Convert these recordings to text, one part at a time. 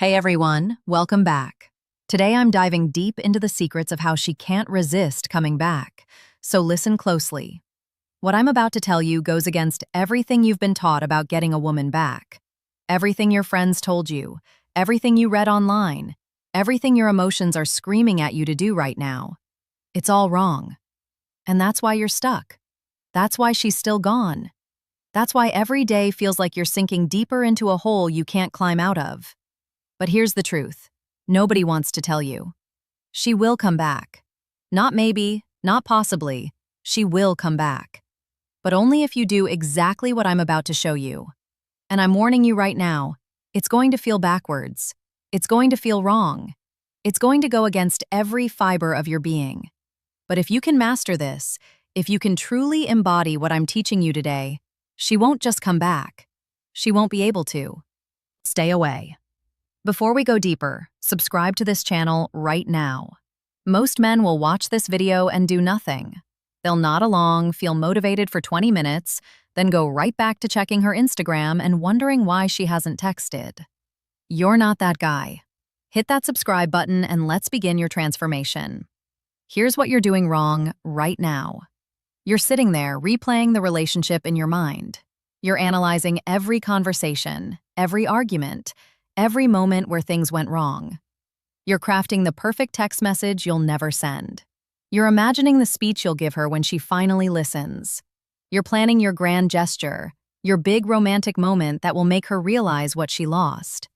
Hey everyone, welcome back. Today I'm diving deep into the secrets of how she can't resist coming back. So listen closely. What I'm about to tell you goes against everything you've been taught about getting a woman back. Everything your friends told you, everything you read online, everything your emotions are screaming at you to do right now. It's all wrong. And that's why you're stuck. That's why she's still gone. That's why every day feels like you're sinking deeper into a hole you can't climb out of. But here's the truth. Nobody wants to tell you. She will come back. Not maybe, not possibly. She will come back. But only if you do exactly what I'm about to show you. And I'm warning you right now, it's going to feel backwards. It's going to feel wrong. It's going to go against every fiber of your being. But if you can master this, if you can truly embody what I'm teaching you today, she won't just come back. She won't be able to. Stay away. Before we go deeper, subscribe to this channel right now. Most men will watch this video and do nothing. They'll nod along, feel motivated for 20 minutes, then go right back to checking her Instagram and wondering why she hasn't texted. You're not that guy. Hit that subscribe button and let's begin your transformation. Here's what you're doing wrong right now. You're sitting there replaying the relationship in your mind. You're analyzing every conversation, every argument, every moment where things went wrong. You're crafting the perfect text message you'll never send. You're imagining the speech you'll give her when she finally listens. You're planning your grand gesture, your big romantic moment that will make her realize what she lost.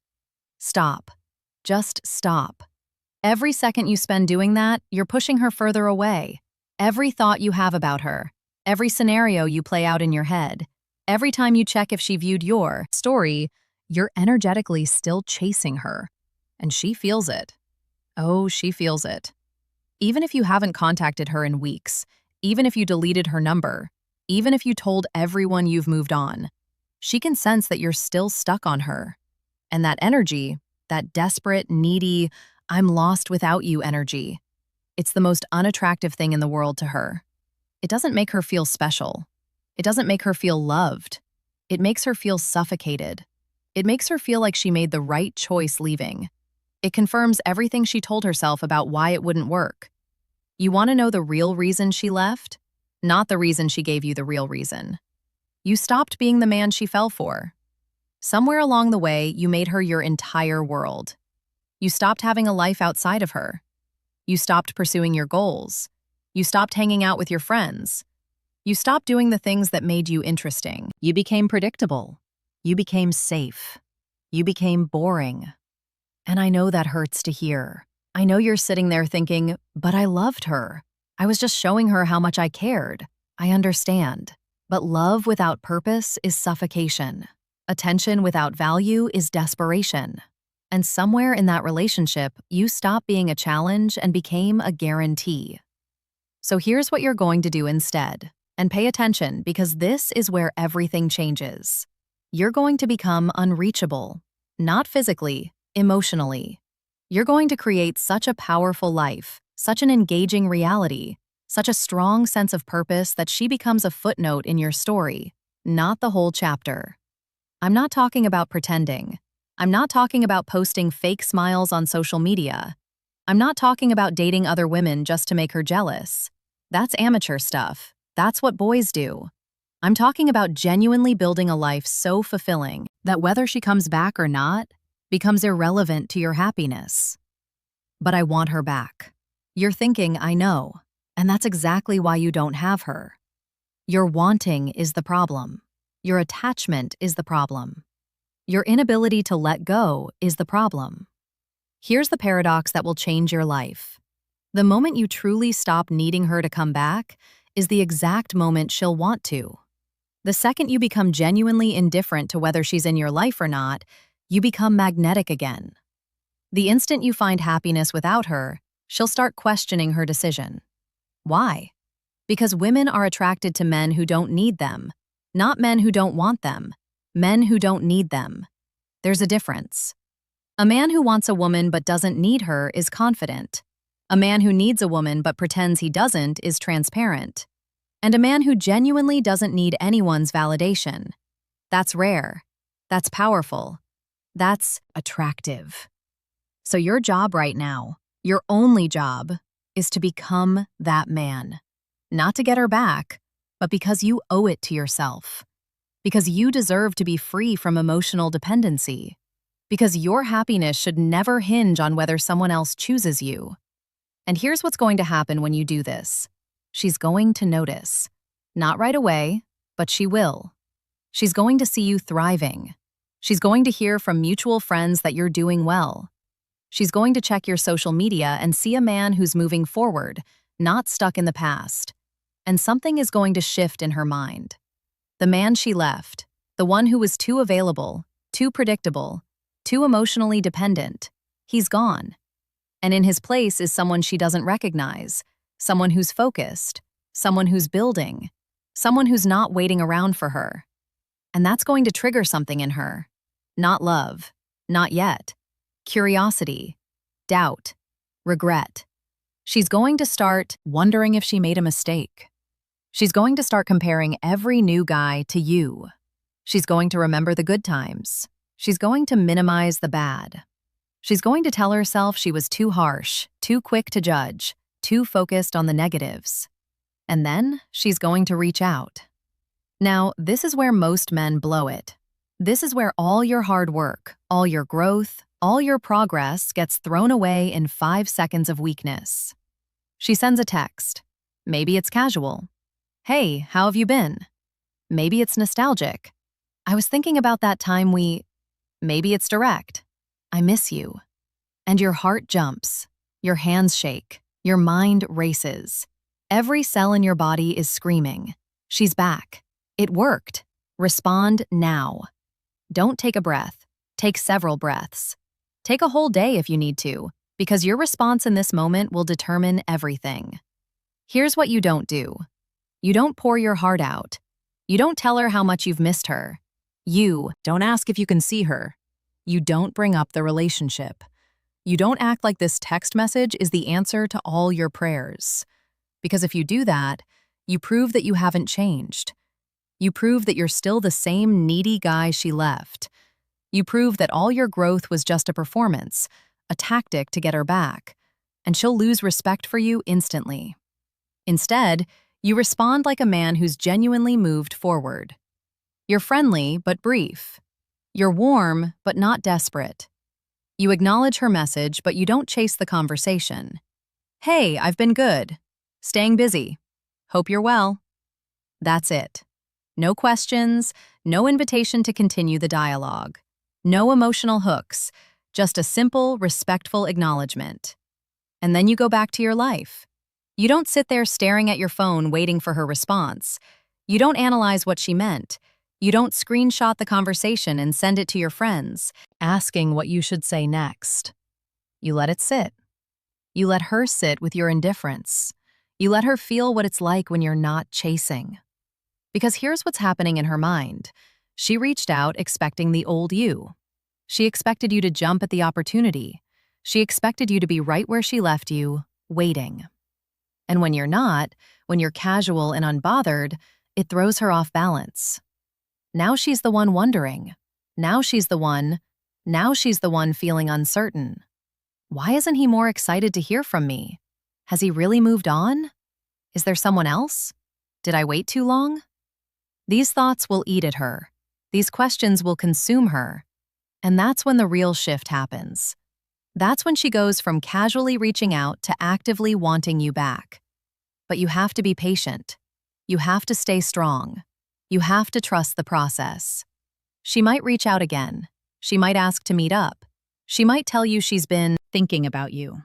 Stop. Just stop. Every second you spend doing that, you're pushing her further away. Every thought you have about her, every scenario you play out in your head, every time you check if she viewed your story, you're energetically still chasing her. And she feels it. Oh, she feels it. Even if you haven't contacted her in weeks, even if you deleted her number, even if you told everyone you've moved on, she can sense that you're still stuck on her. And that energy, that desperate, needy, I'm lost without you energy, it's the most unattractive thing in the world to her. It doesn't make her feel special. It doesn't make her feel loved. It makes her feel suffocated. It makes her feel like she made the right choice leaving. It confirms everything she told herself about why it wouldn't work. You want to know the real reason she left? Not the reason she gave you the real reason. You stopped being the man she fell for. Somewhere along the way, you made her your entire world. You stopped having a life outside of her. You stopped pursuing your goals. You stopped hanging out with your friends. You stopped doing the things that made you interesting. You became predictable. You became safe. You became boring. And I know that hurts to hear. I know you're sitting there thinking, but I loved her. I was just showing her how much I cared. I understand. But love without purpose is suffocation. Attention without value is desperation. And somewhere in that relationship, you stopped being a challenge and became a guarantee. So here's what you're going to do instead. And pay attention because this is where everything changes. You're going to become unreachable, not physically, emotionally. You're going to create such a powerful life, such an engaging reality, such a strong sense of purpose that she becomes a footnote in your story, not the whole chapter. I'm not talking about pretending. I'm not talking about posting fake smiles on social media. I'm not talking about dating other women just to make her jealous. That's amateur stuff. That's what boys do. I'm talking about genuinely building a life so fulfilling that whether she comes back or not becomes irrelevant to your happiness. But I want her back. You're thinking, I know, and that's exactly why you don't have her. Your wanting is the problem. Your attachment is the problem. Your inability to let go is the problem. Here's the paradox that will change your life. The moment you truly stop needing her to come back is the exact moment she'll want to. The second you become genuinely indifferent to whether she's in your life or not, you become magnetic again. The instant you find happiness without her, she'll start questioning her decision. Why? Because women are attracted to men who don't need them, not men who don't want them, men who don't need them. There's a difference. A man who wants a woman but doesn't need her is confident. A man who needs a woman but pretends he doesn't is transparent. And a man who genuinely doesn't need anyone's validation. That's rare. That's powerful. That's attractive. So your job right now, your only job, is to become that man. Not to get her back, but because you owe it to yourself. Because you deserve to be free from emotional dependency. Because your happiness should never hinge on whether someone else chooses you. And here's what's going to happen when you do this. She's going to notice. Not right away, but she will. She's going to see you thriving. She's going to hear from mutual friends that you're doing well. She's going to check your social media and see a man who's moving forward, not stuck in the past. And something is going to shift in her mind. The man she left, the one who was too available, too predictable, too emotionally dependent, he's gone. And in his place is someone she doesn't recognize, someone who's focused, someone who's building, someone who's not waiting around for her. And that's going to trigger something in her. Not love, not yet. Curiosity, doubt, regret. She's going to start wondering if she made a mistake. She's going to start comparing every new guy to you. She's going to remember the good times. She's going to minimize the bad. She's going to tell herself she was too harsh, too quick to judge, too focused on the negatives. And then she's going to reach out. Now, this is where most men blow it. This is where all your hard work, all your growth, all your progress gets thrown away in 5 seconds of weakness. She sends a text. Maybe it's casual. Hey, how have you been? Maybe it's nostalgic. I was thinking about that time we... Maybe it's direct. I miss you. And your heart jumps. Your hands shake. Your mind races. Every cell in your body is screaming. She's back. It worked. Respond now. Don't take a breath. Take several breaths. Take a whole day if you need to, because your response in this moment will determine everything. Here's what you don't do. You don't pour your heart out. You don't tell her how much you've missed her. You don't ask if you can see her. You don't bring up the relationship. You don't act like this text message is the answer to all your prayers. Because if you do that, you prove that you haven't changed. You prove that you're still the same needy guy she left. You prove that all your growth was just a performance, a tactic to get her back, and she'll lose respect for you instantly. Instead, you respond like a man who's genuinely moved forward. You're friendly but brief. You're warm but not desperate. You acknowledge her message, but you don't chase the conversation. Hey, I've been good. Staying busy. Hope you're well. That's it. No questions, no invitation to continue the dialogue. No emotional hooks, just a simple, respectful acknowledgement. And then you go back to your life. You don't sit there staring at your phone waiting for her response. You don't analyze what she meant. You don't screenshot the conversation and send it to your friends, asking what you should say next. You let it sit. You let her sit with your indifference. You let her feel what it's like when you're not chasing. Because here's what's happening in her mind. She reached out expecting the old you. She expected you to jump at the opportunity. She expected you to be right where she left you, waiting. And when you're not, when you're casual and unbothered, it throws her off balance. Now she's the one wondering. Now she's the one feeling uncertain. Why isn't he more excited to hear from me? Has he really moved on? Is there someone else? Did I wait too long? These thoughts will eat at her. These questions will consume her. And that's when the real shift happens. That's when she goes from casually reaching out to actively wanting you back. But you have to be patient. You have to stay strong. You have to trust the process. She might reach out again. She might ask to meet up. She might tell you she's been thinking about you.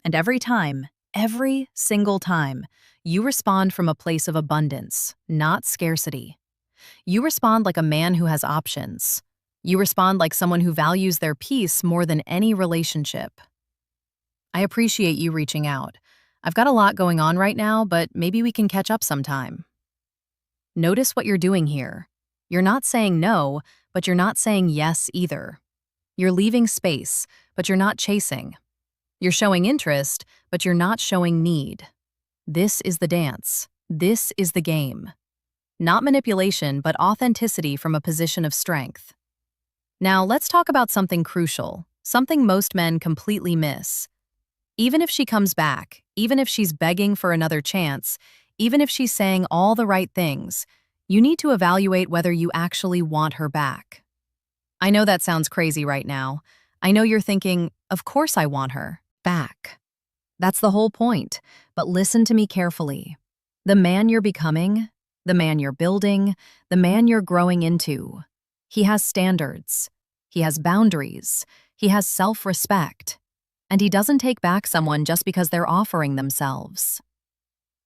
And every single time, you respond from a place of abundance, not scarcity. You respond like a man who has options. You respond like someone who values their peace more than any relationship. I appreciate you reaching out. I've got a lot going on right now, but maybe we can catch up sometime. Notice what you're doing here. You're not saying no, but you're not saying yes either. You're leaving space, but you're not chasing. You're showing interest, but you're not showing need. This is the dance. This is the game. Not manipulation, but authenticity from a position of strength. Now, let's talk about something crucial, something most men completely miss. Even if she comes back, even if she's begging for another chance, even if she's saying all the right things, you need to evaluate whether you actually want her back. I know that sounds crazy right now. I know you're thinking, of course I want her back. That's the whole point. But listen to me carefully. The man you're becoming, the man you're building, the man you're growing into, he has standards. He has boundaries. He has self-respect. And he doesn't take back someone just because they're offering themselves.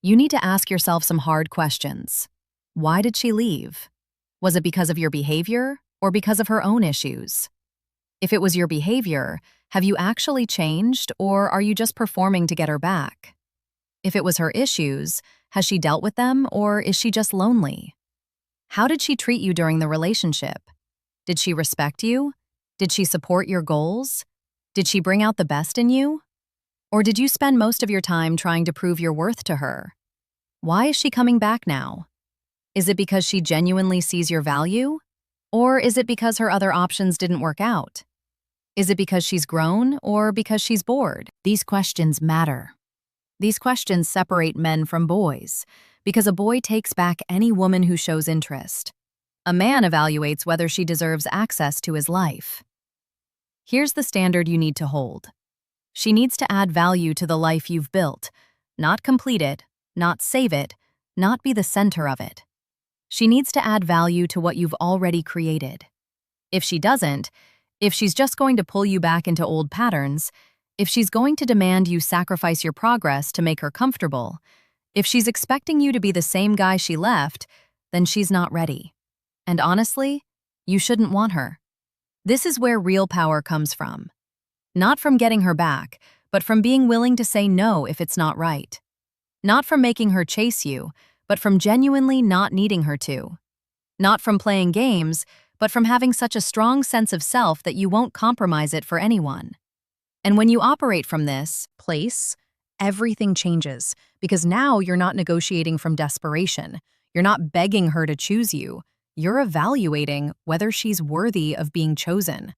You need to ask yourself some hard questions. Why did she leave? Was it because of your behavior or because of her own issues? If it was your behavior, have you actually changed or are you just performing to get her back? If it was her issues, has she dealt with them or is she just lonely? How did she treat you during the relationship? Did she respect you? Did she support your goals? Did she bring out the best in you? Or did you spend most of your time trying to prove your worth to her? Why is she coming back now? Is it because she genuinely sees your value? Or is it because her other options didn't work out? Is it because she's grown or because she's bored? These questions matter. These questions separate men from boys, because a boy takes back any woman who shows interest. A man evaluates whether she deserves access to his life. Here's the standard you need to hold. She needs to add value to the life you've built, not complete it, not save it, not be the center of it. She needs to add value to what you've already created. If she doesn't, if she's just going to pull you back into old patterns, if she's going to demand you sacrifice your progress to make her comfortable, if she's expecting you to be the same guy she left, then she's not ready. And honestly, you shouldn't want her. This is where real power comes from. Not from getting her back, but from being willing to say no if it's not right. Not from making her chase you, but from genuinely not needing her to. Not from playing games, but from having such a strong sense of self that you won't compromise it for anyone. And when you operate from this place, everything changes, because now you're not negotiating from desperation. You're not begging her to choose you. You're evaluating whether she's worthy of being chosen.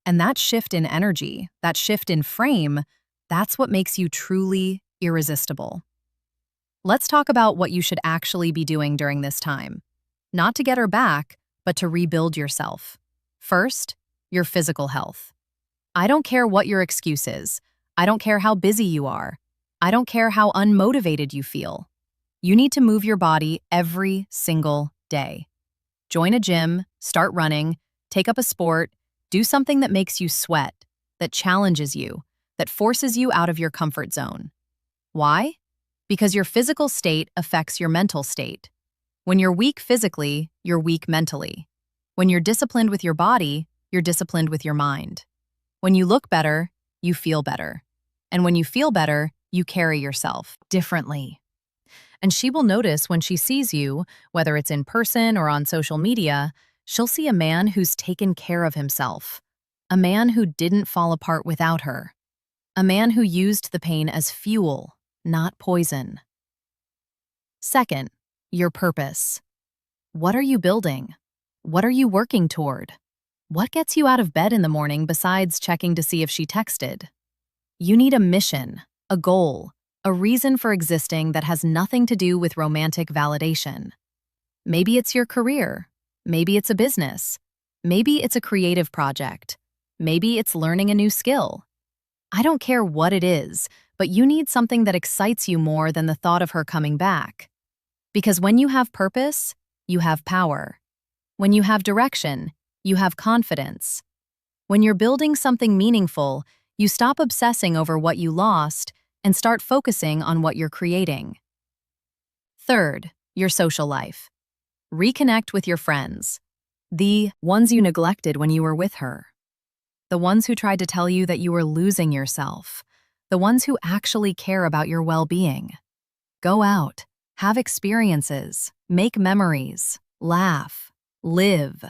And that shift in energy, that shift in frame, that's what makes you truly irresistible. Let's talk about what you should actually be doing during this time. Not to get her back, but to rebuild yourself. First, your physical health. I don't care what your excuse is. I don't care how busy you are. I don't care how unmotivated you feel. You need to move your body every single day. Join a gym, start running, take up a sport, do something that makes you sweat, that challenges you, that forces you out of your comfort zone. Why? Because your physical state affects your mental state. When you're weak physically, you're weak mentally. When you're disciplined with your body, you're disciplined with your mind. When you look better, you feel better. And when you feel better, you carry yourself differently. And she will notice when she sees you, whether it's in person or on social media, she'll see a man who's taken care of himself. A man who didn't fall apart without her. A man who used the pain as fuel, not poison. Second, your purpose. What are you building? What are you working toward? What gets you out of bed in the morning besides checking to see if she texted? You need a mission, a goal, a reason for existing that has nothing to do with romantic validation. Maybe it's your career. Maybe it's a business. Maybe it's a creative project. Maybe it's learning a new skill. I don't care what it is, but you need something that excites you more than the thought of her coming back. Because when you have purpose, you have power. When you have direction, you have confidence. When you're building something meaningful, you stop obsessing over what you lost and start focusing on what you're creating. Third, your social life. Reconnect with your friends. The ones you neglected when you were with her. The ones who tried to tell you that you were losing yourself. The ones who actually care about your well-being. Go out, have experiences, make memories, laugh, live.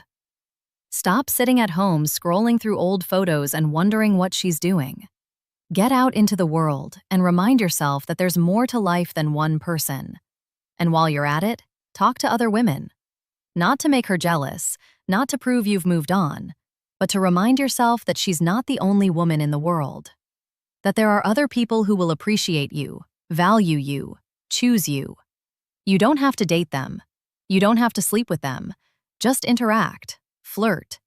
Stop sitting at home scrolling through old photos and wondering what she's doing. Get out into the world and remind yourself that there's more to life than one person. And while you're at it, talk to other women. Not to make her jealous, not to prove you've moved on, but to remind yourself that she's not the only woman in the world, that there are other people who will appreciate you, value you, choose you. You don't have to date them. You don't have to sleep with them. Just interact, flirt.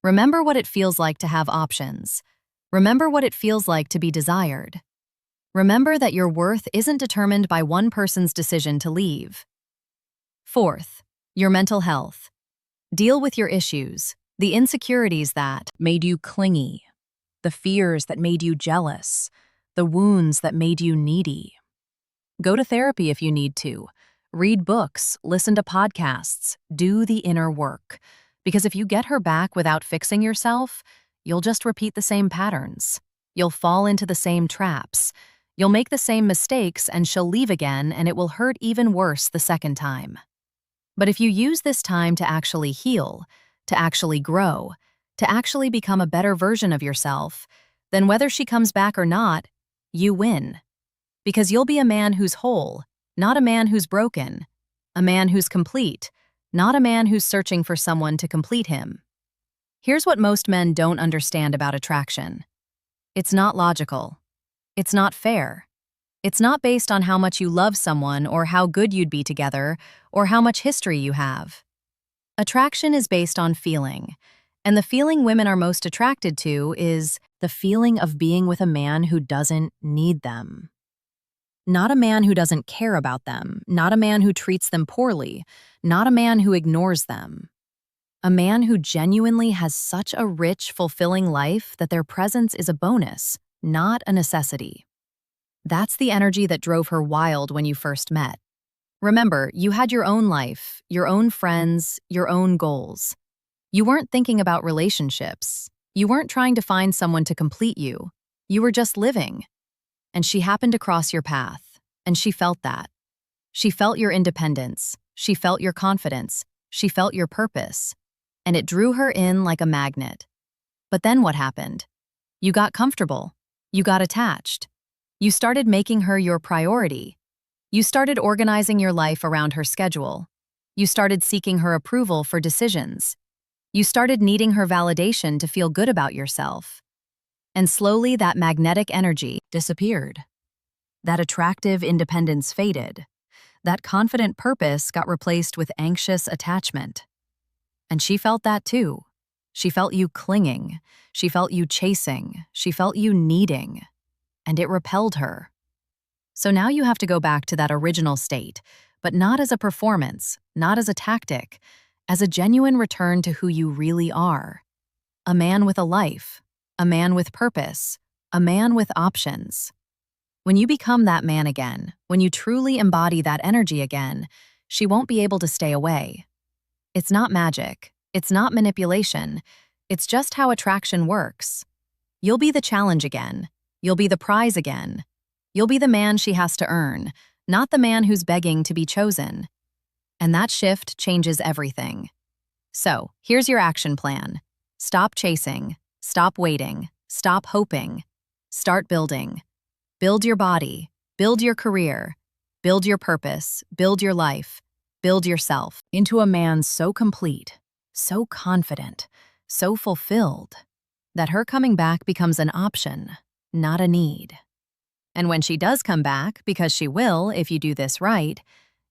Remember what it feels like to have options. Remember what it feels like to be desired. Remember that your worth isn't determined by one person's decision to leave. Fourth, your mental health. Deal with your issues, the insecurities that made you clingy, the fears that made you jealous, the wounds that made you needy. Go to therapy if you need to. Read books, listen to podcasts, do the inner work. Because if you get her back without fixing yourself, you'll just repeat the same patterns. You'll fall into the same traps. You'll make the same mistakes and she'll leave again and it will hurt even worse the second time. But if you use this time to actually heal, to actually grow, to actually become a better version of yourself, then whether she comes back or not, you win. Because you'll be a man who's whole, not a man who's broken, a man who's complete, not a man who's searching for someone to complete him. Here's what most men don't understand about attraction. It's not logical. It's not fair. It's not based on how much you love someone or how good you'd be together or how much history you have. Attraction is based on feeling, and the feeling women are most attracted to is the feeling of being with a man who doesn't need them. Not a man who doesn't care about them, not a man who treats them poorly, not a man who ignores them. A man who genuinely has such a rich, fulfilling life that their presence is a bonus, not a necessity. That's the energy that drove her wild when you first met. Remember, you had your own life, your own friends, your own goals. You weren't thinking about relationships. You weren't trying to find someone to complete you. You were just living. And she happened to cross your path, and she felt that. She felt your independence. She felt your confidence. She felt your purpose. And it drew her in like a magnet. But then what happened? You got comfortable. You got attached. You started making her your priority. You started organizing your life around her schedule. You started seeking her approval for decisions. You started needing her validation to feel good about yourself. And slowly that magnetic energy disappeared. That attractive independence faded. That confident purpose got replaced with anxious attachment. And she felt that too. She felt you clinging. She felt you chasing. She felt you needing. And it repelled her. So now you have to go back to that original state, but not as a performance, not as a tactic, as a genuine return to who you really are. A man with a life, a man with purpose, a man with options. When you become that man again, when you truly embody that energy again, she won't be able to stay away. It's not magic. It's not manipulation. It's just how attraction works. You'll be the challenge again. You'll be the prize again. You'll be the man she has to earn, not the man who's begging to be chosen. And that shift changes everything. So, here's your action plan. Stop chasing. Stop waiting. Stop hoping. Start building. Build your body. Build your career. Build your purpose. Build your life. Build yourself into a man so complete, so confident, so fulfilled, that her coming back becomes an option, not a need. And when she does come back, because she will if you do this right,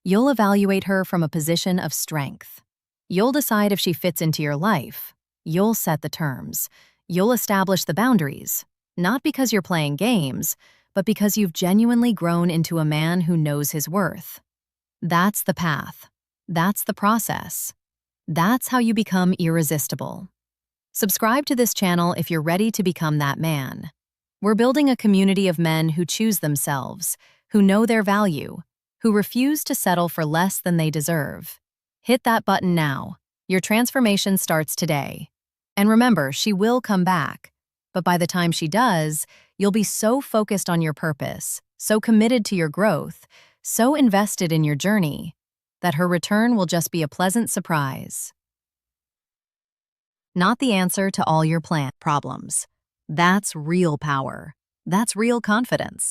you'll evaluate her from a position of strength. You'll decide if she fits into your life. You'll set the terms. You'll establish the boundaries, not because you're playing games, but because you've genuinely grown into a man who knows his worth. That's the path. That's the process. That's how you become irresistible. Subscribe to this channel if you're ready to become that man. We're building a community of men who choose themselves, who know their value, who refuse to settle for less than they deserve. Hit that button now. Your transformation starts today. And remember, she will come back. But by the time she does, you'll be so focused on your purpose, so committed to your growth, so invested in your journey, that her return will just be a pleasant surprise. Not the answer to all your problems. That's real power. That's real confidence.